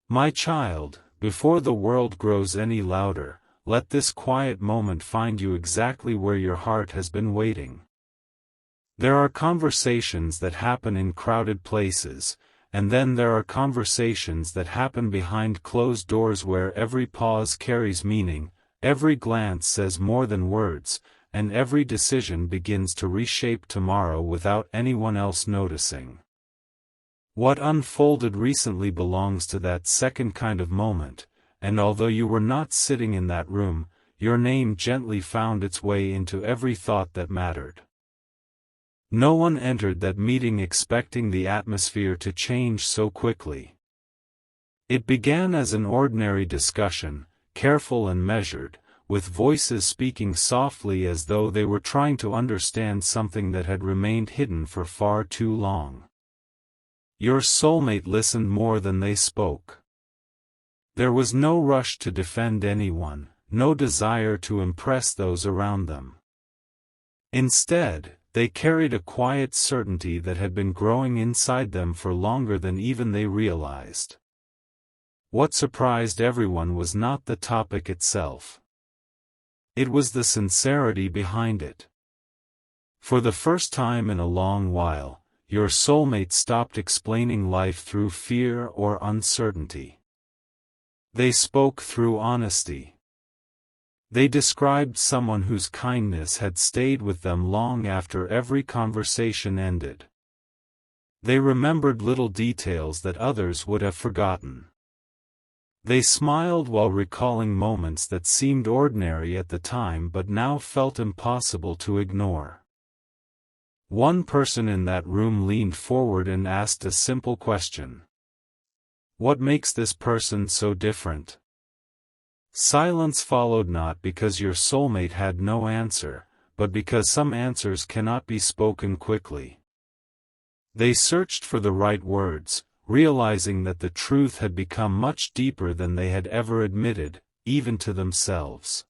My child, before the world grows any louder, let this quiet moment find you exactly where your heart has been waiting. There are conversations that happen in crowded places, and then there are conversations that happen behind closed doors where every pause carries meaning, every glance says more than words, and every decision begins to reshape tomorrow without anyone else noticing. What unfolded recently belongs to that second kind of moment, and although you were not sitting in that room, your name gently found its way into every thought that mattered. No one entered that meeting expecting the atmosphere to change so quickly. It began as an ordinary discussion, careful and measured, with voices speaking softly as though they were trying to understand something that had remained hidden for far too long. Your soulmate listened more than they spoke. There was no rush to defend anyone, no desire to impress those around them. Instead, they carried a quiet certainty that had been growing inside them for longer than even they realized. What surprised everyone was not the topic itself. It was the sincerity behind it. For the first time in a long while, your soulmate stopped explaining life through fear or uncertainty. They spoke through honesty. They described someone whose kindness had stayed with them long after every conversation ended. They remembered little details that others would have forgotten. They smiled while recalling moments that seemed ordinary at the time but now felt impossible to ignore. One person in that room leaned forward and asked a simple question. What makes this person so different? Silence followed, not because your soulmate had no answer, but because some answers cannot be spoken quickly. They searched for the right words, realizing that the truth had become much deeper than they had ever admitted, even to themselves.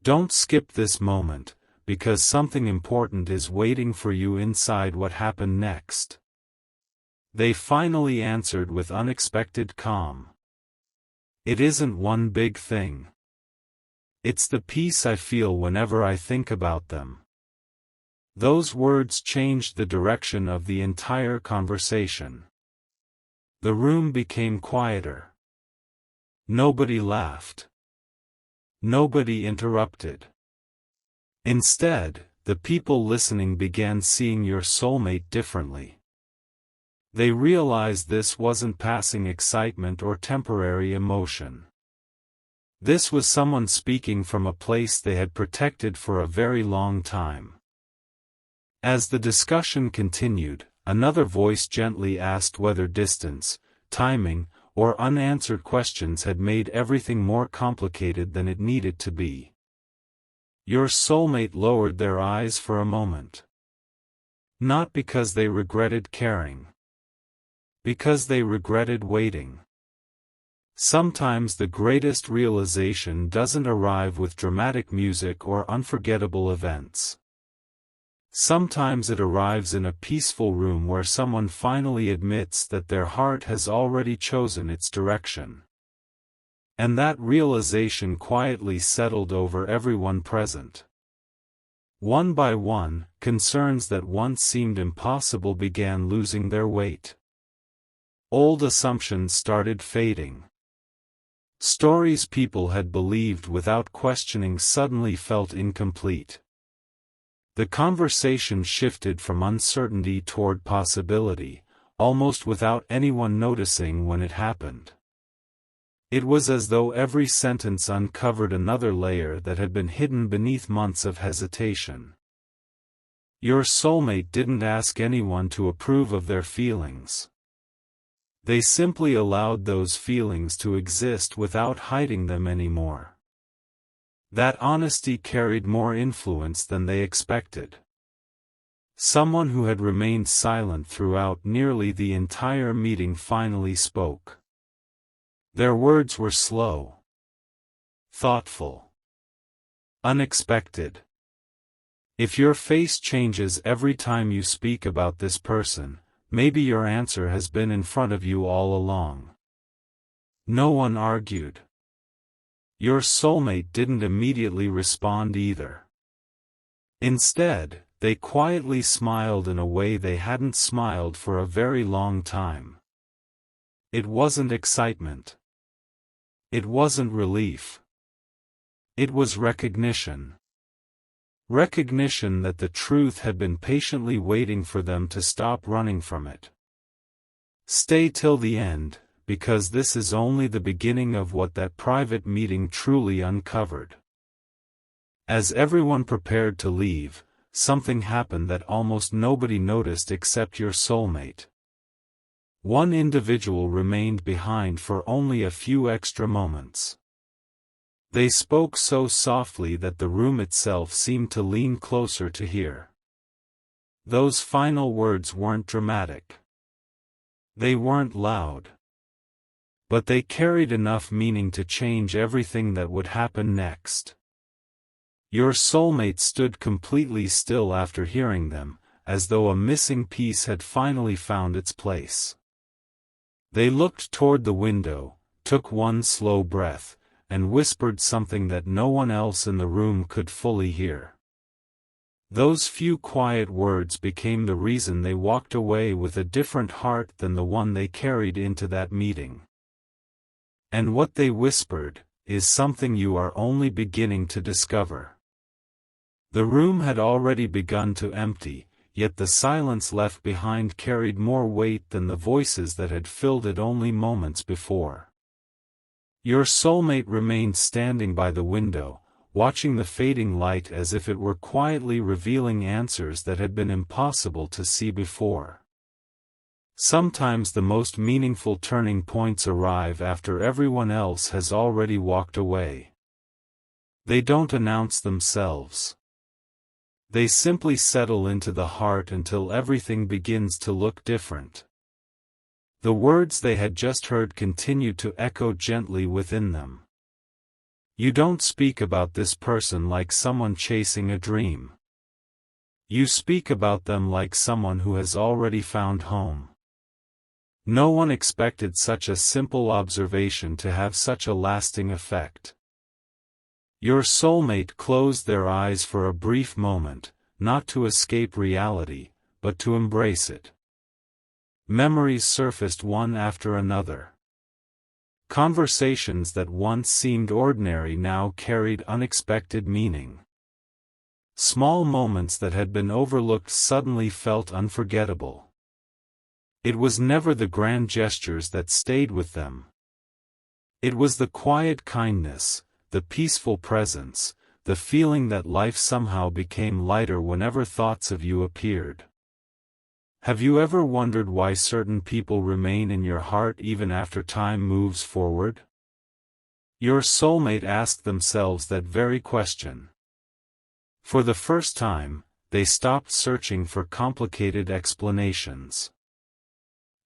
Don't skip this moment, because something important is waiting for you inside what happened next. They finally answered with unexpected calm. It isn't one big thing. It's the peace I feel whenever I think about them. Those words changed the direction of the entire conversation. The room became quieter. Nobody laughed. Nobody interrupted. Instead, the people listening began seeing your soulmate differently. They realized this wasn't passing excitement or temporary emotion. This was someone speaking from a place they had protected for a very long time. As the discussion continued, another voice gently asked whether distance, timing, or unanswered questions had made everything more complicated than it needed to be. Your soulmate lowered their eyes for a moment. Not because they regretted caring. Because they regretted waiting. Sometimes the greatest realization doesn't arrive with dramatic music or unforgettable events. Sometimes it arrives in a peaceful room where someone finally admits that their heart has already chosen its direction. And that realization quietly settled over everyone present. One by one, concerns that once seemed impossible began losing their weight. Old assumptions started fading. Stories people had believed without questioning suddenly felt incomplete. The conversation shifted from uncertainty toward possibility, almost without anyone noticing when it happened. It was as though every sentence uncovered another layer that had been hidden beneath months of hesitation. Your soulmate didn't ask anyone to approve of their feelings. They simply allowed those feelings to exist without hiding them anymore. That honesty carried more influence than they expected. Someone who had remained silent throughout nearly the entire meeting finally spoke. Their words were slow, thoughtful, unexpected. If your face changes every time you speak about this person, maybe your answer has been in front of you all along. No one argued. Your soulmate didn't immediately respond either. Instead, they quietly smiled in a way they hadn't smiled for a very long time. It wasn't excitement. It wasn't relief. It was recognition. Recognition that the truth had been patiently waiting for them to stop running from it. Stay till the end, because this is only the beginning of what that private meeting truly uncovered. As everyone prepared to leave, something happened that almost nobody noticed except your soulmate. One individual remained behind for only a few extra moments. They spoke so softly that the room itself seemed to lean closer to hear. Those final words weren't dramatic. They weren't loud. But they carried enough meaning to change everything that would happen next. Your soulmate stood completely still after hearing them, as though a missing piece had finally found its place. They looked toward the window, took one slow breath, and whispered something that no one else in the room could fully hear. Those few quiet words became the reason they walked away with a different heart than the one they carried into that meeting. And what they whispered is something you are only beginning to discover. The room had already begun to empty, yet the silence left behind carried more weight than the voices that had filled it only moments before. Your soulmate remained standing by the window, watching the fading light as if it were quietly revealing answers that had been impossible to see before. Sometimes the most meaningful turning points arrive after everyone else has already walked away. They don't announce themselves. They simply settle into the heart until everything begins to look different. The words they had just heard continued to echo gently within them. You don't speak about this person like someone chasing a dream. You speak about them like someone who has already found home. No one expected such a simple observation to have such a lasting effect. Your soulmate closed their eyes for a brief moment, not to escape reality, but to embrace it. Memories surfaced one after another. Conversations that once seemed ordinary now carried unexpected meaning. Small moments that had been overlooked suddenly felt unforgettable. It was never the grand gestures that stayed with them. It was the quiet kindness, the peaceful presence, the feeling that life somehow became lighter whenever thoughts of you appeared. Have you ever wondered why certain people remain in your heart even after time moves forward? Your soulmate asked themselves that very question. For the first time, they stopped searching for complicated explanations.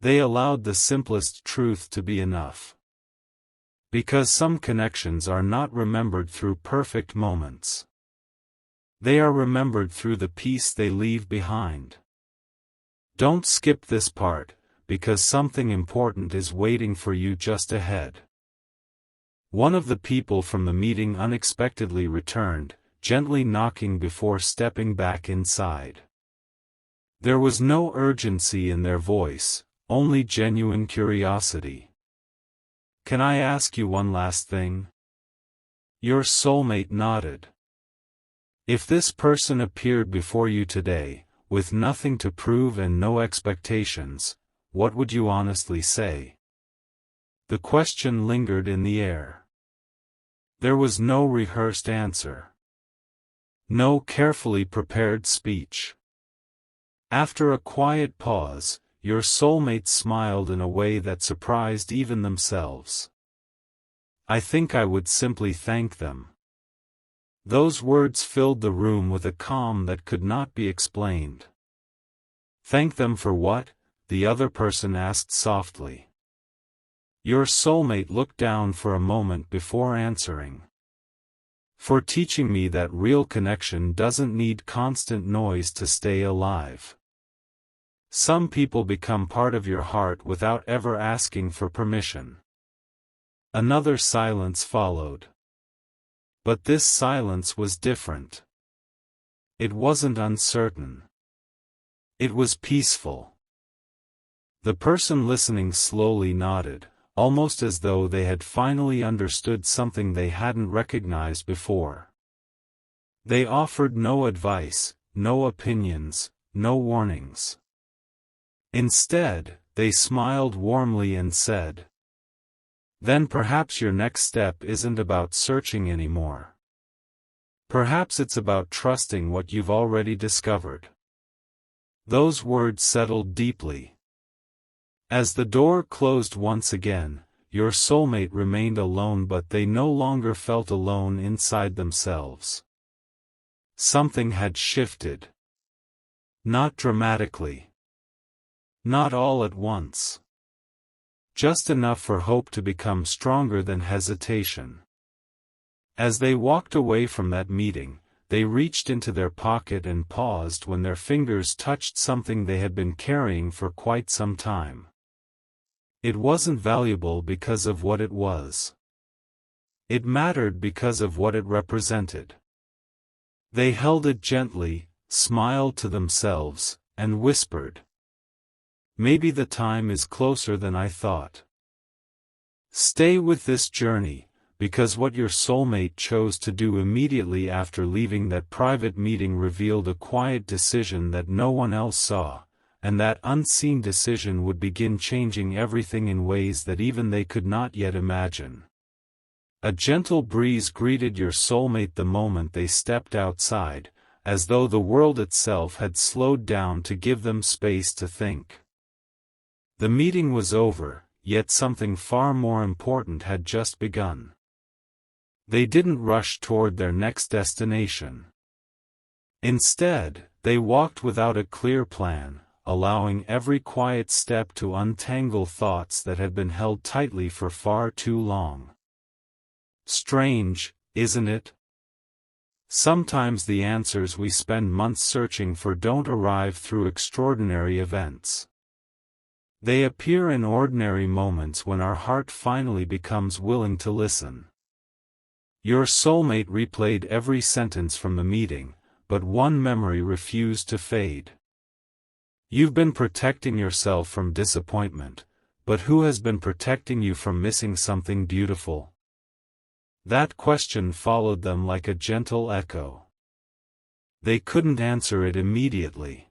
They allowed the simplest truth to be enough. Because some connections are not remembered through perfect moments. They are remembered through the peace they leave behind. Don't skip this part, because something important is waiting for you just ahead. One of the people from the meeting unexpectedly returned, gently knocking before stepping back inside. There was no urgency in their voice, only genuine curiosity. Can I ask you one last thing? Your soulmate nodded. If this person appeared before you today, with nothing to prove and no expectations, what would you honestly say? The question lingered in the air. There was no rehearsed answer. No carefully prepared speech. After a quiet pause, your soulmate smiled in a way that surprised even themselves. I think I would simply thank them. Those words filled the room with a calm that could not be explained. Thank them for what? The other person asked softly. Your soulmate looked down for a moment before answering. For teaching me that real connection doesn't need constant noise to stay alive. Some people become part of your heart without ever asking for permission. Another silence followed. But this silence was different. It wasn't uncertain. It was peaceful. The person listening slowly nodded, almost as though they had finally understood something they hadn't recognized before. They offered no advice, no opinions, no warnings. Instead, they smiled warmly and said, "Then perhaps your next step isn't about searching anymore. Perhaps it's about trusting what you've already discovered." Those words settled deeply. As the door closed once again, your soulmate remained alone, but they no longer felt alone inside themselves. Something had shifted. Not dramatically. Not all at once. Just enough for hope to become stronger than hesitation. As they walked away from that meeting, they reached into their pocket and paused when their fingers touched something they had been carrying for quite some time. It wasn't valuable because of what it was. It mattered because of what it represented. They held it gently, smiled to themselves, and whispered, "Maybe the time is closer than I thought." Stay with this journey, because what your soulmate chose to do immediately after leaving that private meeting revealed a quiet decision that no one else saw, and that unseen decision would begin changing everything in ways that even they could not yet imagine. A gentle breeze greeted your soulmate the moment they stepped outside, as though the world itself had slowed down to give them space to think. The meeting was over, yet something far more important had just begun. They didn't rush toward their next destination. Instead, they walked without a clear plan, allowing every quiet step to untangle thoughts that had been held tightly for far too long. Strange, isn't it? Sometimes the answers we spend months searching for don't arrive through extraordinary events. They appear in ordinary moments when our heart finally becomes willing to listen. Your soulmate replayed every sentence from the meeting, but one memory refused to fade. You've been protecting yourself from disappointment, but who has been protecting you from missing something beautiful? That question followed them like a gentle echo. They couldn't answer it immediately.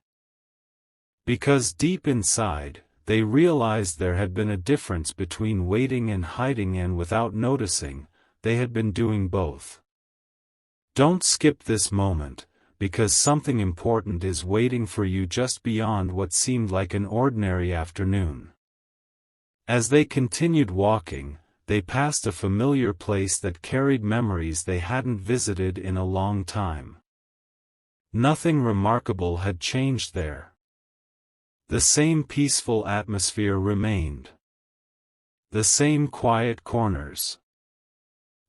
Because deep inside, they realized there had been a difference between waiting and hiding, and without noticing, they had been doing both. Don't skip this moment, because something important is waiting for you just beyond what seemed like an ordinary afternoon. As they continued walking, they passed a familiar place that carried memories they hadn't visited in a long time. Nothing remarkable had changed there. The same peaceful atmosphere remained. The same quiet corners.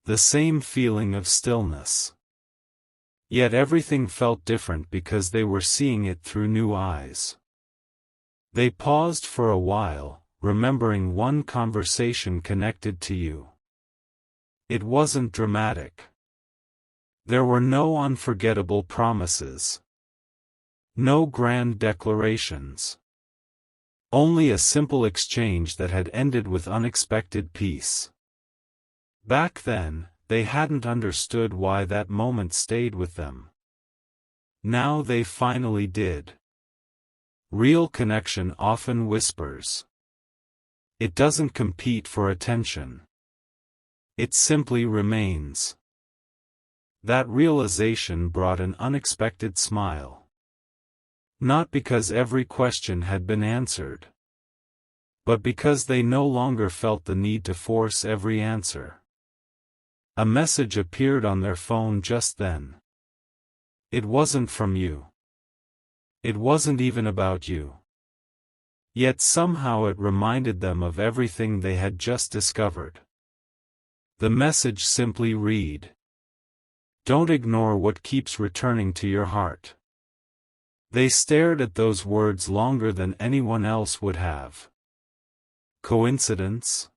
The same feeling of stillness. Yet everything felt different because they were seeing it through new eyes. They paused for a while, remembering one conversation connected to you. It wasn't dramatic. There were no unforgettable promises. No grand declarations. Only a simple exchange that had ended with unexpected peace. Back then, they hadn't understood why that moment stayed with them. Now they finally did. Real connection often whispers. It doesn't compete for attention. It simply remains. That realization brought an unexpected smile. Not because every question had been answered, but because they no longer felt the need to force every answer. A message appeared on their phone just then. It wasn't from you. It wasn't even about you. Yet somehow it reminded them of everything they had just discovered. The message simply read, "Don't ignore what keeps returning to your heart." They stared at those words longer than anyone else would have. Coincidence?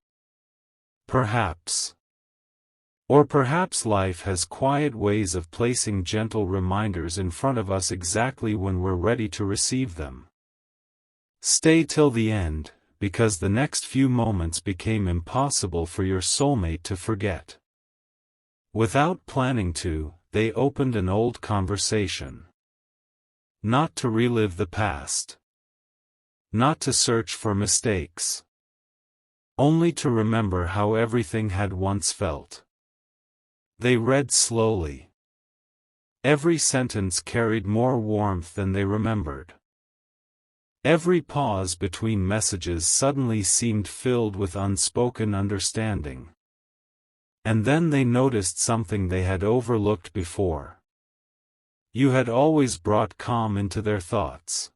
Perhaps. Or perhaps life has quiet ways of placing gentle reminders in front of us exactly when we're ready to receive them. Stay till the end, because the next few moments became impossible for your soulmate to forget. Without planning to, they opened an old conversation. Not to relive the past. Not to search for mistakes. Only to remember how everything had once felt. They read slowly. Every sentence carried more warmth than they remembered. Every pause between messages suddenly seemed filled with unspoken understanding. And then they noticed something they had overlooked before. You had always brought calm into their thoughts.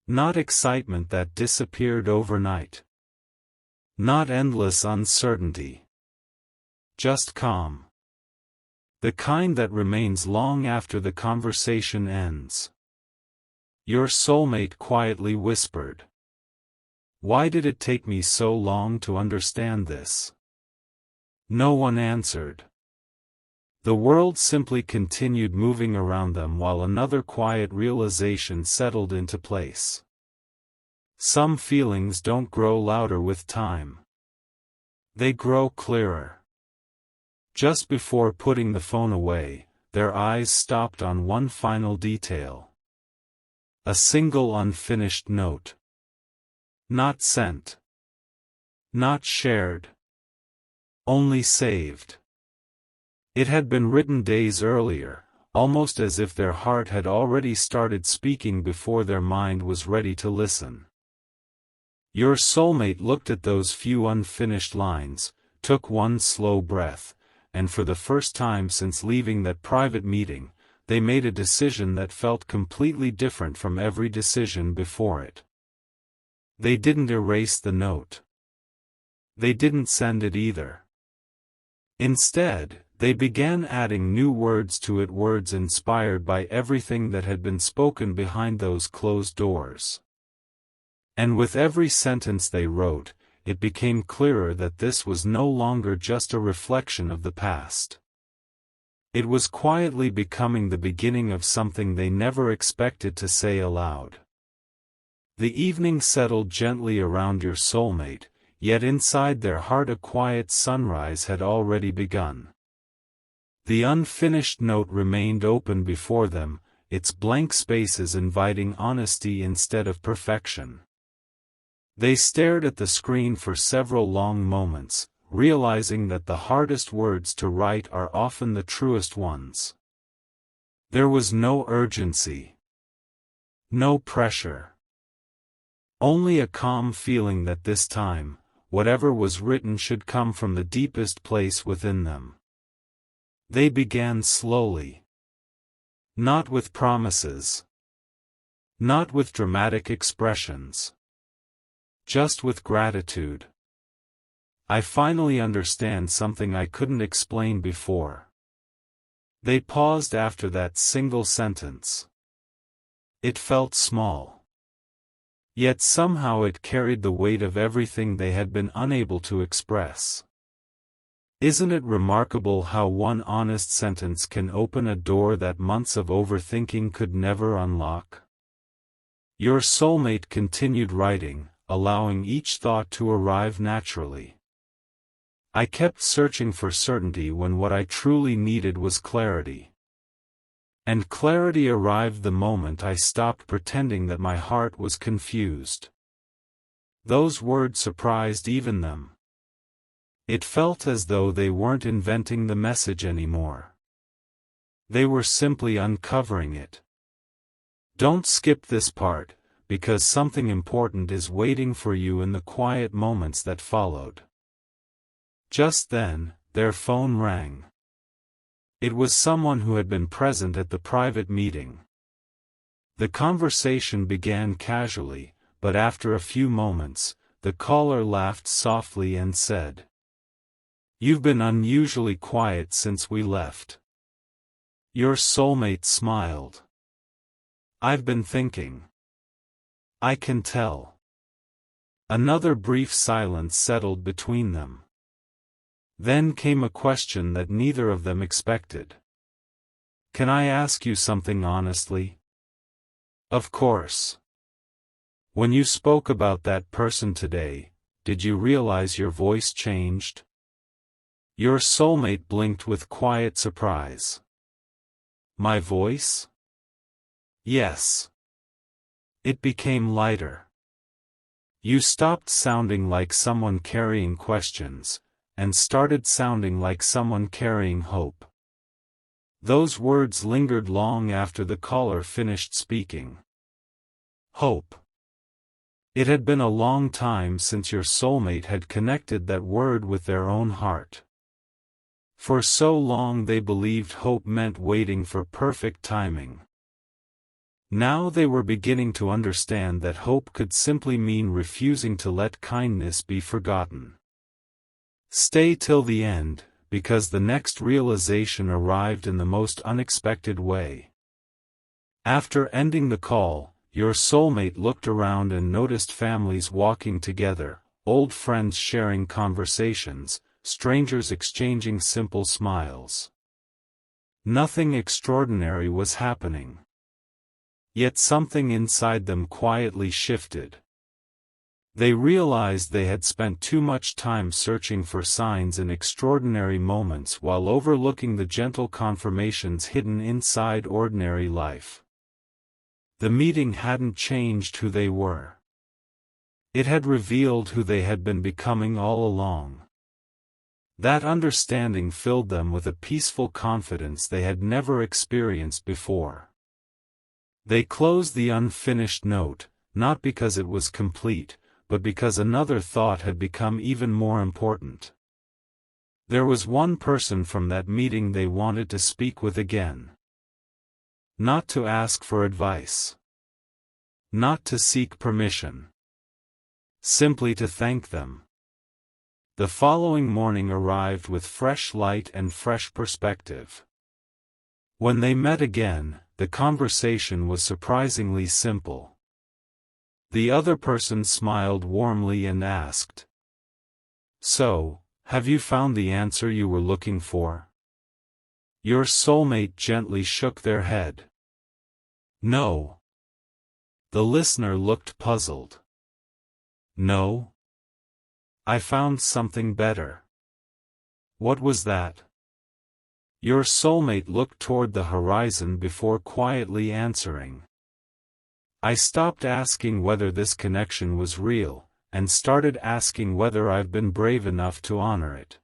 Not excitement that disappeared overnight. Not endless uncertainty. Just calm. The kind that remains long after the conversation ends. Your soulmate quietly whispered. Why did it take me so long to understand this? No one answered. The world simply continued moving around them while another quiet realization settled into place. Some feelings don't grow louder with time. They grow clearer. Just before putting the phone away, their eyes stopped on one final detail. A single unfinished note. Not sent. Not shared. Only saved. It had been written days earlier, almost as if their heart had already started speaking before their mind was ready to listen. Your soulmate looked at those few unfinished lines, took one slow breath, and for the first time since leaving that private meeting, they made a decision that felt completely different from every decision before it. They didn't erase the note. They didn't send it either. Instead, they began adding new words to it, words inspired by everything that had been spoken behind those closed doors. And with every sentence they wrote, it became clearer that this was no longer just a reflection of the past. It was quietly becoming the beginning of something they never expected to say aloud. The evening settled gently around your soulmate, yet inside their heart a quiet sunrise had already begun. The unfinished note remained open before them, its blank spaces inviting honesty instead of perfection. They stared at the screen for several long moments, realizing that the hardest words to write are often the truest ones. There was no urgency. No pressure. Only a calm feeling that this time, whatever was written should come from the deepest place within them. They began slowly. Not with promises. Not with dramatic expressions. Just with gratitude. I finally understand something I couldn't explain before. They paused after that single sentence. It felt small. Yet somehow it carried the weight of everything they had been unable to express. Isn't it remarkable how one honest sentence can open a door that months of overthinking could never unlock? Your soulmate continued writing, allowing each thought to arrive naturally. I kept searching for certainty when what I truly needed was clarity. And clarity arrived the moment I stopped pretending that my heart was confused. Those words surprised even them. It felt as though they weren't inventing the message anymore. They were simply uncovering it. Don't skip this part, because something important is waiting for you in the quiet moments that followed. Just then, their phone rang. It was someone who had been present at the private meeting. The conversation began casually, but after a few moments, the caller laughed softly and said, "You've been unusually quiet since we left." Your soulmate smiled. "I've been thinking. I can tell." Another brief silence settled between them. Then came a question that neither of them expected. "Can I ask you something honestly?" "Of course." "When you spoke about that person today, did you realize your voice changed?" Your soulmate blinked with quiet surprise. "My voice?" "Yes." "It became lighter. You stopped sounding like someone carrying questions, and started sounding like someone carrying hope." Those words lingered long after the caller finished speaking. Hope. It had been a long time since your soulmate had connected that word with their own heart. For so long they believed hope meant waiting for perfect timing. Now they were beginning to understand that hope could simply mean refusing to let kindness be forgotten. Stay till the end, because the next realization arrived in the most unexpected way. After ending the call, your soulmate looked around and noticed families walking together, old friends sharing conversations, strangers exchanging simple smiles. Nothing extraordinary was happening. Yet something inside them quietly shifted. They realized they had spent too much time searching for signs in extraordinary moments while overlooking the gentle confirmations hidden inside ordinary life. The meeting hadn't changed who they were. It had revealed who they had been becoming all along. That understanding filled them with a peaceful confidence they had never experienced before. They closed the unfinished note, not because it was complete, but because another thought had become even more important. There was one person from that meeting they wanted to speak with again. Not to ask for advice. Not to seek permission. Simply to thank them. The following morning arrived with fresh light and fresh perspective. When they met again, the conversation was surprisingly simple. The other person smiled warmly and asked, "So, have you found the answer you were looking for?" Your soulmate gently shook their head. "No." The listener looked puzzled. "No? I found something better." "What was that?" Your soulmate looked toward the horizon before quietly answering. "I stopped asking whether this connection was real, and started asking whether I've been brave enough to honor it."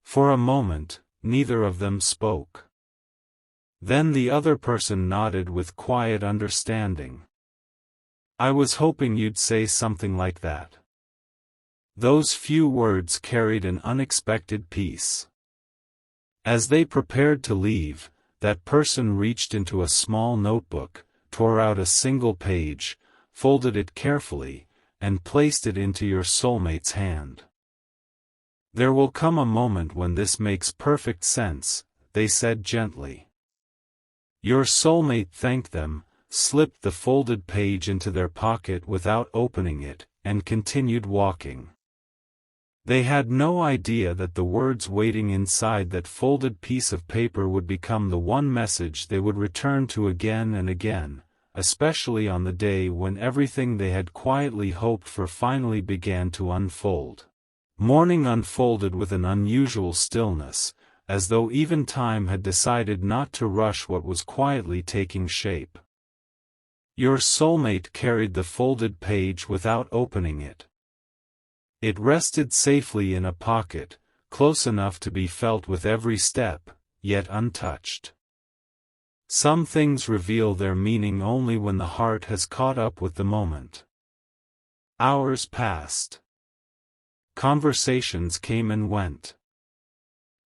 For a moment, neither of them spoke. Then the other person nodded with quiet understanding. "I was hoping you'd say something like that." Those few words carried an unexpected peace. As they prepared to leave, that person reached into a small notebook, tore out a single page, folded it carefully, and placed it into your soulmate's hand. "There will come a moment when this makes perfect sense," they said gently. Your soulmate thanked them, slipped the folded page into their pocket without opening it, and continued walking. They had no idea that the words waiting inside that folded piece of paper would become the one message they would return to again and again, especially on the day when everything they had quietly hoped for finally began to unfold. Morning unfolded with an unusual stillness, as though even time had decided not to rush what was quietly taking shape. Your soulmate carried the folded page without opening it. It rested safely in a pocket, close enough to be felt with every step, yet untouched. Some things reveal their meaning only when the heart has caught up with the moment. Hours passed. Conversations came and went.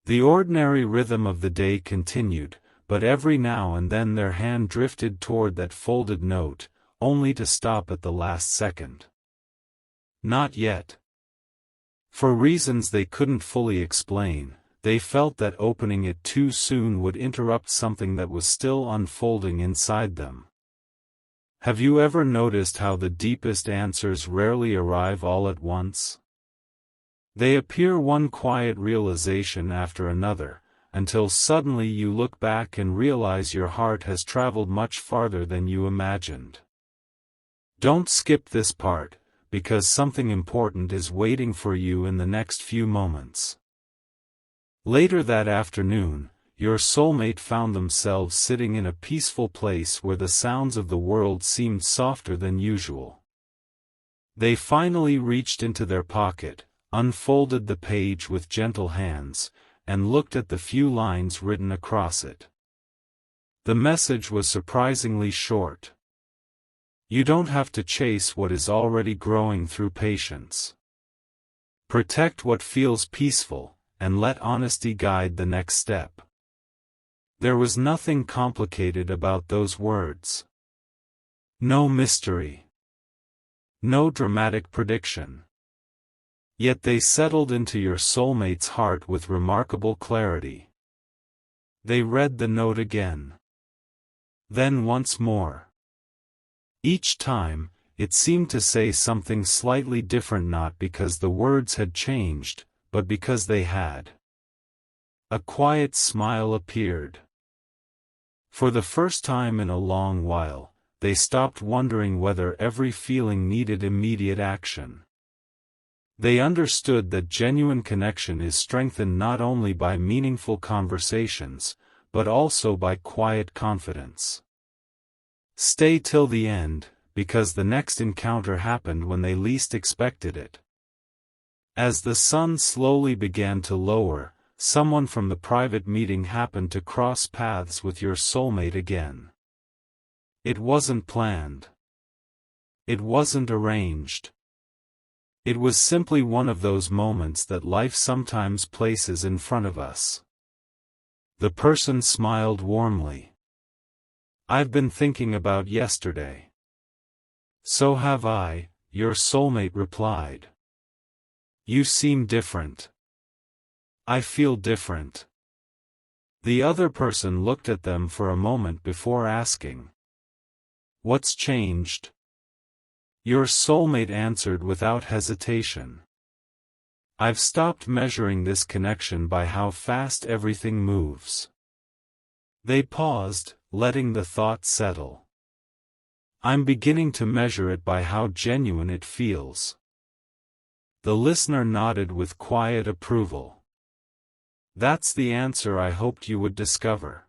The ordinary rhythm of the day continued, but every now and then their hand drifted toward that folded note, only to stop at the last second. Not yet. For reasons they couldn't fully explain, they felt that opening it too soon would interrupt something that was still unfolding inside them. Have you ever noticed how the deepest answers rarely arrive all at once? They appear one quiet realization after another, until suddenly you look back and realize your heart has traveled much farther than you imagined. Don't skip this part, because something important is waiting for you in the next few moments. Later that afternoon, your soulmate found themselves sitting in a peaceful place where the sounds of the world seemed softer than usual. They finally reached into their pocket, unfolded the page with gentle hands, and looked at the few lines written across it. The message was surprisingly short. You don't have to chase what is already growing through patience. Protect what feels peaceful, and let honesty guide the next step. There was nothing complicated about those words. No mystery. No dramatic prediction. Yet they settled into your soulmate's heart with remarkable clarity. They read the note again. Then once more. Each time, it seemed to say something slightly different, not because the words had changed, but because they had. A quiet smile appeared. For the first time in a long while, they stopped wondering whether every feeling needed immediate action. They understood that genuine connection is strengthened not only by meaningful conversations, but also by quiet confidence. Stay till the end, because the next encounter happened when they least expected it. As the sun slowly began to lower, someone from the private meeting happened to cross paths with your soulmate again. It wasn't planned. It wasn't arranged. It was simply one of those moments that life sometimes places in front of us. The person smiled warmly. I've been thinking about yesterday. So have I, your soulmate replied. You seem different. I feel different. The other person looked at them for a moment before asking. What's changed? Your soulmate answered without hesitation. I've stopped measuring this connection by how fast everything moves. They paused, letting the thought settle. I'm beginning to measure it by how genuine it feels. The listener nodded with quiet approval. That's the answer I hoped you would discover.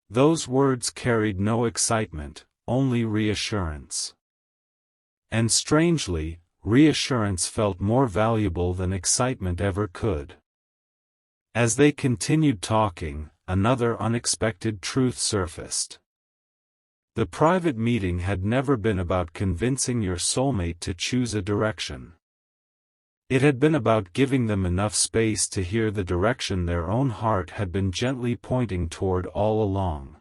Those words carried no excitement, only reassurance. And strangely, reassurance felt more valuable than excitement ever could. As they continued talking, another unexpected truth surfaced. The private meeting had never been about convincing your soulmate to choose a direction. It had been about giving them enough space to hear the direction their own heart had been gently pointing toward all along.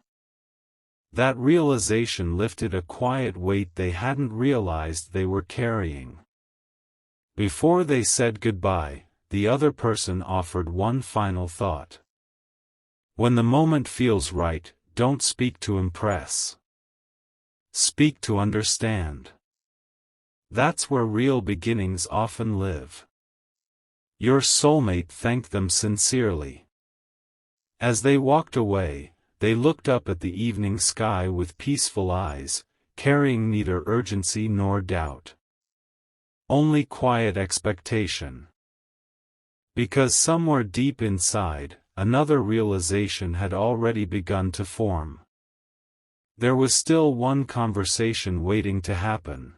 That realization lifted a quiet weight they hadn't realized they were carrying. Before they said goodbye, the other person offered one final thought. When the moment feels right, don't speak to impress. Speak to understand. That's where real beginnings often live. Your soulmate thanked them sincerely. As they walked away, they looked up at the evening sky with peaceful eyes, carrying neither urgency nor doubt. Only quiet expectation. Because somewhere deep inside, another realization had already begun to form. There was still one conversation waiting to happen.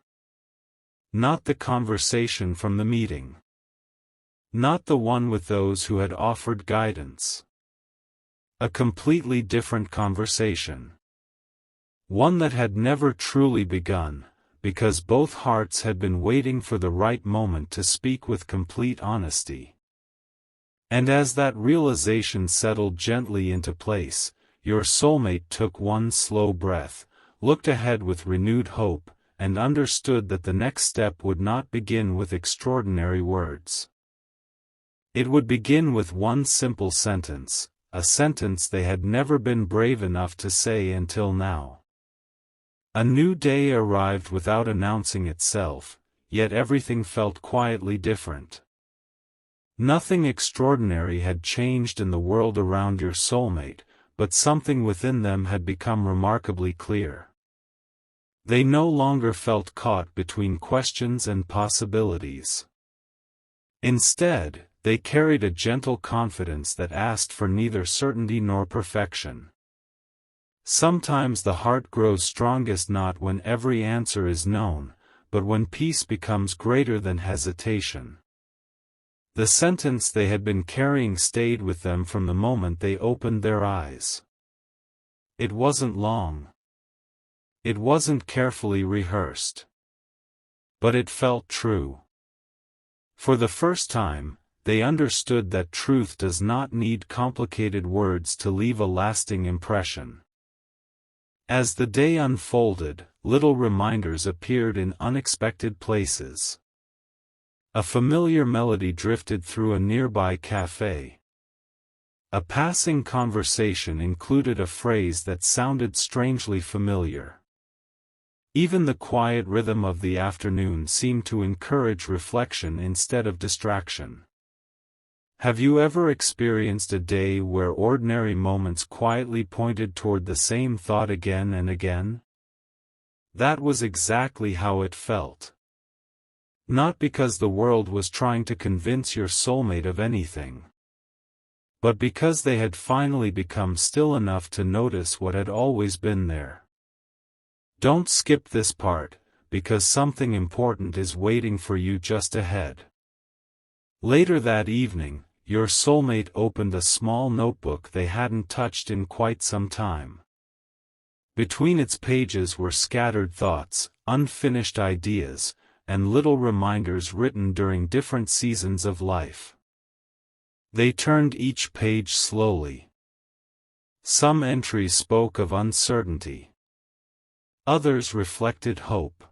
Not the conversation from the meeting. Not the one with those who had offered guidance. A completely different conversation. One that had never truly begun, because both hearts had been waiting for the right moment to speak with complete honesty. And as that realization settled gently into place, your soulmate took one slow breath, looked ahead with renewed hope, and understood that the next step would not begin with extraordinary words. It would begin with one simple sentence, a sentence they had never been brave enough to say until now. A new day arrived without announcing itself, yet everything felt quietly different. Nothing extraordinary had changed in the world around your soulmate, but something within them had become remarkably clear. They no longer felt caught between questions and possibilities. Instead, they carried a gentle confidence that asked for neither certainty nor perfection. Sometimes the heart grows strongest not when every answer is known, but when peace becomes greater than hesitation. The sentence they had been carrying stayed with them from the moment they opened their eyes. It wasn't long. It wasn't carefully rehearsed. But it felt true. For the first time, they understood that truth does not need complicated words to leave a lasting impression. As the day unfolded, little reminders appeared in unexpected places. A familiar melody drifted through a nearby cafe. A passing conversation included a phrase that sounded strangely familiar. Even the quiet rhythm of the afternoon seemed to encourage reflection instead of distraction. Have you ever experienced a day where ordinary moments quietly pointed toward the same thought again and again? That was exactly how it felt. Not because the world was trying to convince your soulmate of anything, but because they had finally become still enough to notice what had always been there. Don't skip this part, because something important is waiting for you just ahead. Later that evening, your soulmate opened a small notebook they hadn't touched in quite some time. Between its pages were scattered thoughts, unfinished ideas, and little reminders written during different seasons of life. They turned each page slowly. Some entries spoke of uncertainty. Others reflected hope.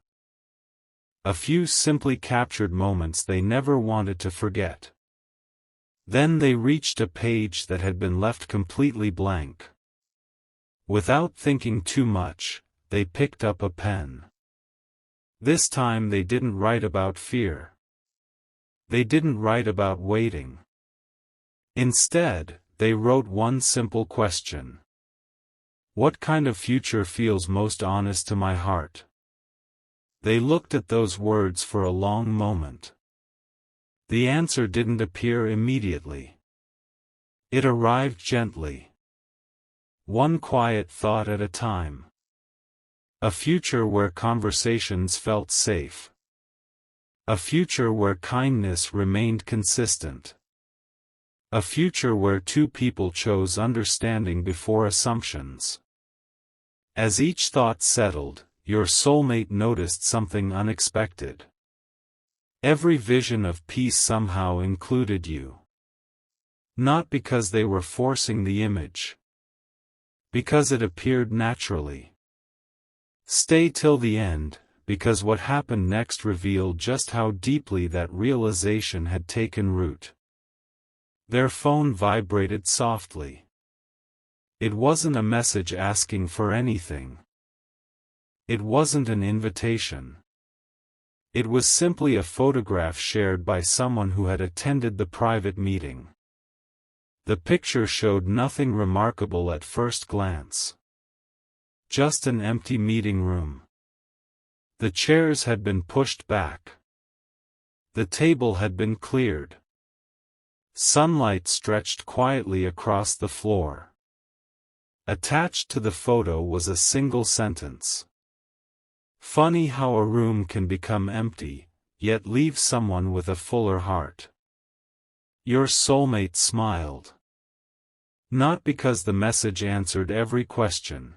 A few simply captured moments they never wanted to forget. Then they reached a page that had been left completely blank. Without thinking too much, they picked up a pen. This time they didn't write about fear. They didn't write about waiting. Instead, they wrote one simple question. What kind of future feels most honest to my heart? They looked at those words for a long moment. The answer didn't appear immediately. It arrived gently. One quiet thought at a time. A future where conversations felt safe. A future where kindness remained consistent. A future where two people chose understanding before assumptions. As each thought settled, your soulmate noticed something unexpected. Every vision of peace somehow included you. Not because they were forcing the image. Because it appeared naturally. Stay till the end, because what happened next revealed just how deeply that realization had taken root. Their phone vibrated softly. It wasn't a message asking for anything. It wasn't an invitation. It was simply a photograph shared by someone who had attended the private meeting. The picture showed nothing remarkable at first glance. Just an empty meeting room. The chairs had been pushed back. The table had been cleared. Sunlight stretched quietly across the floor. Attached to the photo was a single sentence. Funny how a room can become empty, yet leave someone with a fuller heart. Your soulmate smiled. Not because the message answered every question,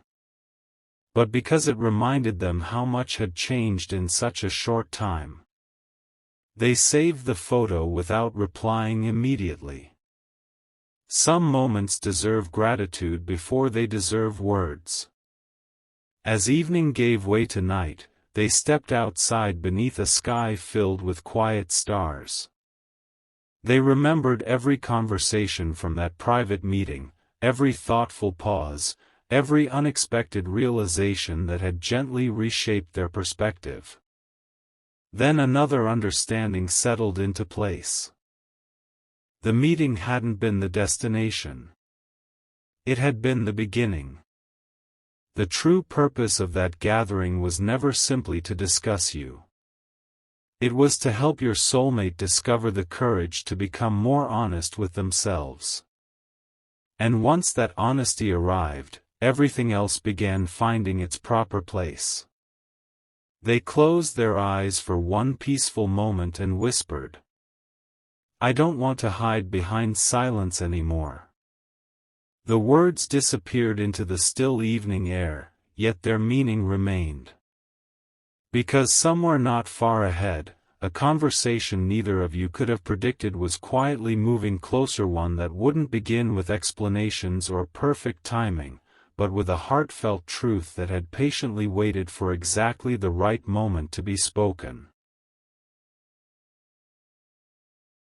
but because it reminded them how much had changed in such a short time. They saved the photo without replying immediately. Some moments deserve gratitude before they deserve words. As evening gave way to night, they stepped outside beneath a sky filled with quiet stars. They remembered every conversation from that private meeting, every thoughtful pause, every unexpected realization that had gently reshaped their perspective. Then another understanding settled into place. The meeting hadn't been the destination. It had been the beginning. The true purpose of that gathering was never simply to discuss you. It was to help your soulmate discover the courage to become more honest with themselves. And once that honesty arrived, everything else began finding its proper place. They closed their eyes for one peaceful moment and whispered, "I don't want to hide behind silence anymore." The words disappeared into the still evening air, yet their meaning remained. Because somewhere not far ahead, a conversation neither of you could have predicted was quietly moving closer, one that wouldn't begin with explanations or perfect timing, but with a heartfelt truth that had patiently waited for exactly the right moment to be spoken.